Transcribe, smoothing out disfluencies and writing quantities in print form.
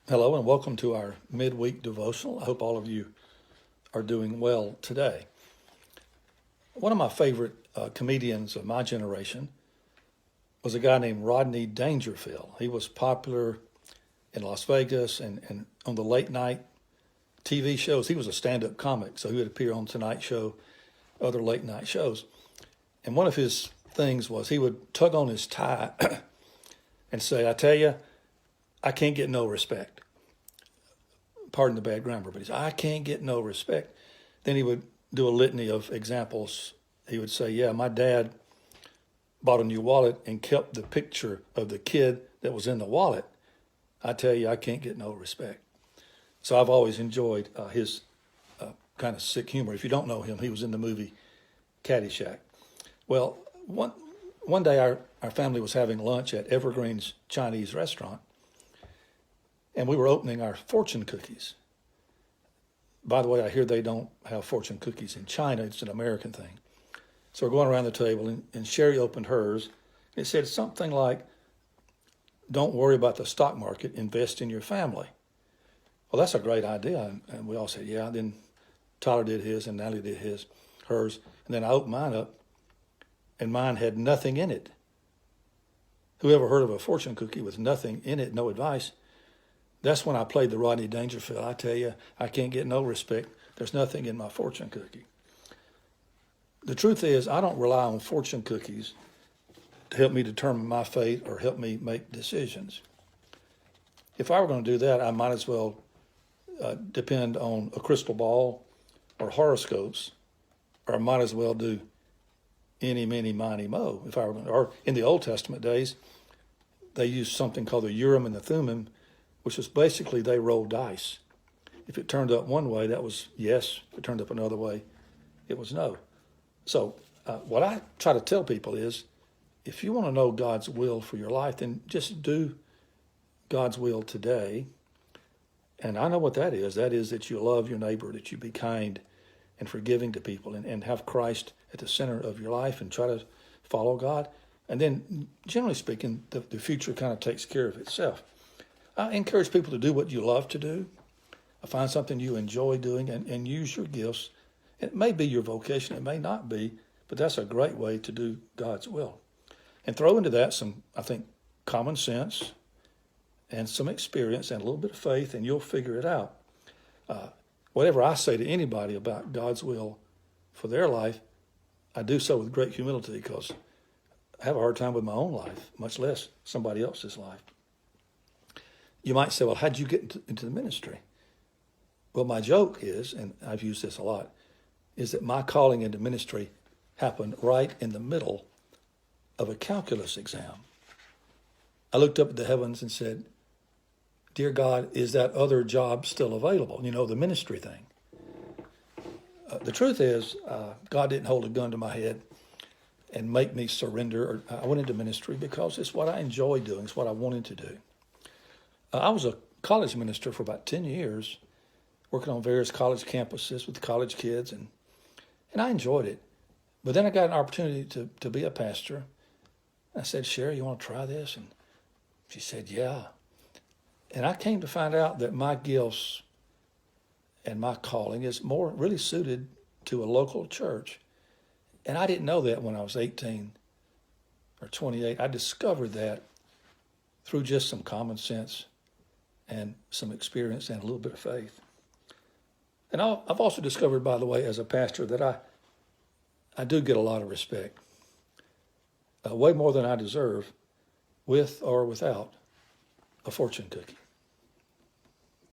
Hello and welcome to our midweek devotional. I hope all of you are doing well today. One of my favorite comedians of my generation was a guy named Rodney Dangerfield. He was popular in Las Vegas and on the late night TV shows. He was a stand-up comic, so he would appear on Tonight Show, other late night shows. And one of his things was he would tug on his tie and say, I tell you, I can't get no respect. Pardon the bad grammar, but he said, I can't get no respect. Then he would do a litany of examples. He would say, yeah, my dad bought a new wallet and kept the picture of the kid that was in the wallet. I tell you, I can't get no respect. So I've always enjoyed his kind of sick humor. If you don't know him, he was in the movie Caddyshack. Well, one day our family was having lunch at Evergreen's Chinese restaurant, and we were opening our fortune cookies. By the way, I hear they don't have fortune cookies in China. It's an American thing. So we're going around the table, and Sherry opened hers. And it said something like, don't worry about the stock market, invest in your family. Well, that's a great idea. And we all said, yeah. Then Tyler did his, and Natalie did hers. And then I opened mine up, and mine had nothing in it. Who ever heard of a fortune cookie with nothing in it, no advice? That's when I played the Rodney Dangerfield. I tell you, I can't get no respect. There's nothing in my fortune cookie. The truth is, I don't rely on fortune cookies to help me determine my fate or help me make decisions. If I were going to do that, I might as well depend on a crystal ball or horoscopes, or I might as well do any, miny, miny, mo. If I were going to, or in the Old Testament days, they used something called the Urim and the Thummim, which was basically they rolled dice. If it turned up one way, that was yes. If it turned up another way, it was no. So what I try to tell people is, if you want to know God's will for your life, then just do God's will today. And I know what that is. That is that you love your neighbor, that you be kind and forgiving to people, and have Christ at the center of your life and try to follow God. And then, generally speaking, the future kind of takes care of itself. I encourage people to do what you love to do. Find something you enjoy doing and use your gifts. It may be your vocation, it may not be, but that's a great way to do God's will. And throw into that some, I think, common sense and some experience and a little bit of faith, and you'll figure it out. Whatever I say to anybody about God's will for their life, I do so with great humility, because I have a hard time with my own life, much less somebody else's life. You might say, well, how'd you get into the ministry? Well, my joke is, and I've used this a lot, is that my calling into ministry happened right in the middle of a calculus exam. I looked up at the heavens and said, Dear God, is that other job still available? You know, the ministry thing. The truth is, God didn't hold a gun to my head and make me surrender. I went into ministry because it's what I enjoy doing. It's what I wanted to do. I was a college minister for about 10 years, working on various college campuses with college kids, and I enjoyed it. But then I got an opportunity to be a pastor. I said, Sherry, you want to try this? And she said, yeah. And I came to find out that my gifts and my calling is more really suited to a local church. And I didn't know that when I was 18 or 28. I discovered that through just some common sense and some experience and a little bit of faith. And I've also discovered, by the way, as a pastor, that I do get a lot of respect, way more than I deserve, with or without a fortune cookie.